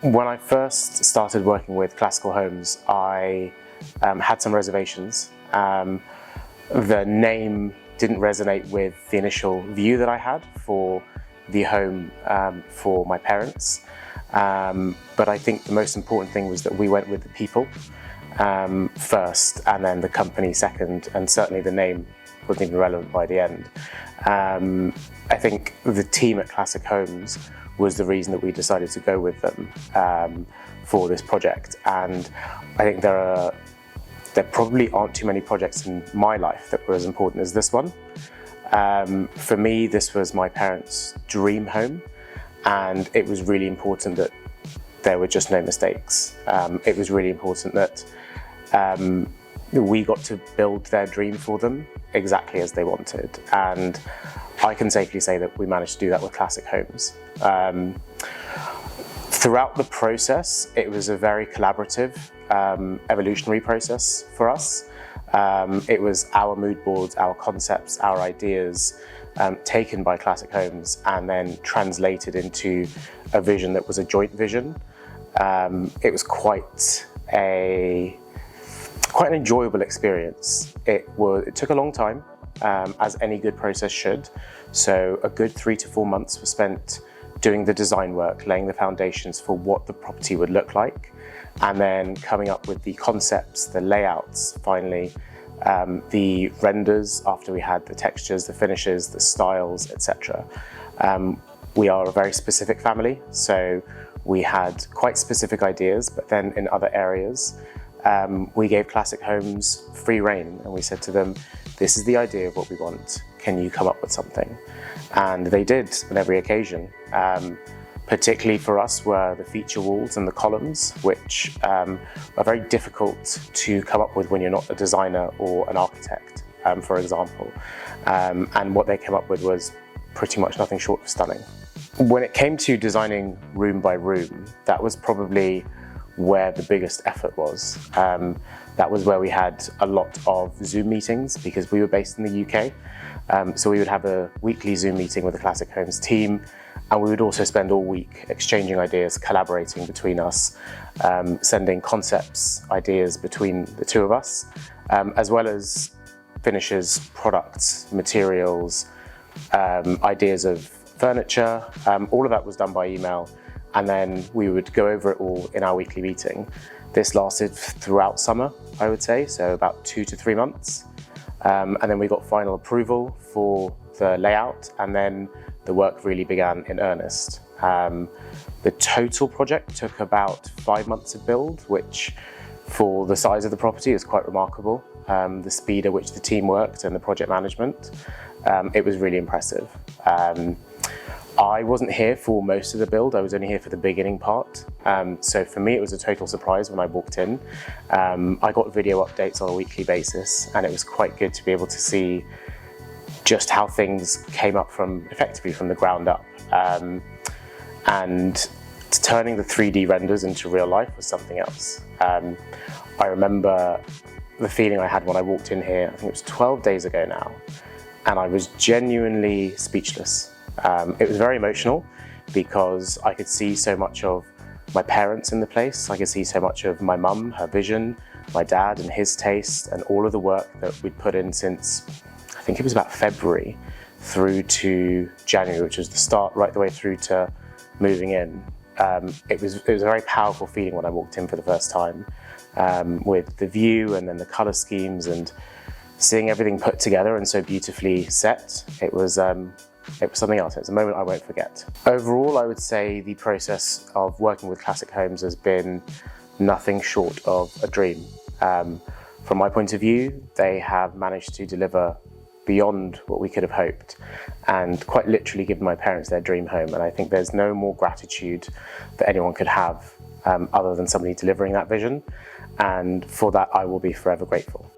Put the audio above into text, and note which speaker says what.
Speaker 1: When I first started working with classical homes, I had some reservations. The name didn't resonate with the initial view that I had for the home for my parents. But I think the most important thing was that we went with the people first, and then the company second, and certainly the name wasn't even relevant by the end. I think the team at Classic Homes was the reason that we decided to go with them for this project. And I think there probably aren't too many projects in my life that were as important as this one. For me, this was my parents' dream home, and it was really important that there were just no mistakes. It was really important that we got to build their dream for them exactly as they wanted. And I can safely say that we managed to do that with Classic Homes. Throughout the process, it was a very collaborative, evolutionary process for us. It was our mood boards, our concepts, our ideas taken by Classic Homes and then translated into a vision that was a joint vision. It was quite an enjoyable experience. It took a long time, as any good process should. So a good 3 to 4 months were spent doing the design work, laying the foundations for what the property would look like, and then coming up with the concepts, the layouts, finally, the renders after we had the textures, the finishes, the styles, etc. We are a very specific family, so we had quite specific ideas, but then in other areas, we gave Classic Homes free rein, and we said to them, this is the idea of what we want, can you come up with something? And they did on every occasion. Particularly for us were the feature walls and the columns, which are very difficult to come up with when you're not a designer or an architect, for example. And what they came up with was pretty much nothing short of stunning. When it came to designing room by room, that was probably where the biggest effort was. That was where we had a lot of Zoom meetings because we were based in the UK. So we would have a weekly Zoom meeting with the Classic Homes team, and we would also spend all week exchanging ideas, collaborating between us, sending concepts, ideas between the two of us, as well as finishes, products, materials, ideas of furniture. All of that was done by email, and then we would go over it all in our weekly meeting. This lasted throughout summer, I would say, so about 2 to 3 months. And then we got final approval for the layout, and then the work really began in earnest. The total project took about 5 months to build, which for the size of the property is quite remarkable. The speed at which the team worked and the project management, it was really impressive. I wasn't here for most of the build, I was only here for the beginning part. So for me it was a total surprise when I walked in. I got video updates on a weekly basis, and it was quite good to be able to see just how things came up effectively from the ground up. And turning the 3D renders into real life was something else. I remember the feeling I had when I walked in here, I think it was 12 days ago now, and I was genuinely speechless. It was very emotional because I could see so much of my parents in the place. I could see so much of my mum, her vision, my dad and his taste, and all of the work that we'd put in since, I think it was about February through to January, which was the start right the way through to moving in. It was a very powerful feeling when I walked in for the first time, with the view and then the colour schemes and seeing everything put together and so beautifully set. It was something else. It was a moment I won't forget. Overall, I would say the process of working with Classic Homes has been nothing short of a dream. From my point of view, they have managed to deliver beyond what we could have hoped, and quite literally given my parents their dream home. And I think there's no more gratitude that anyone could have other than somebody delivering that vision. And for that, I will be forever grateful.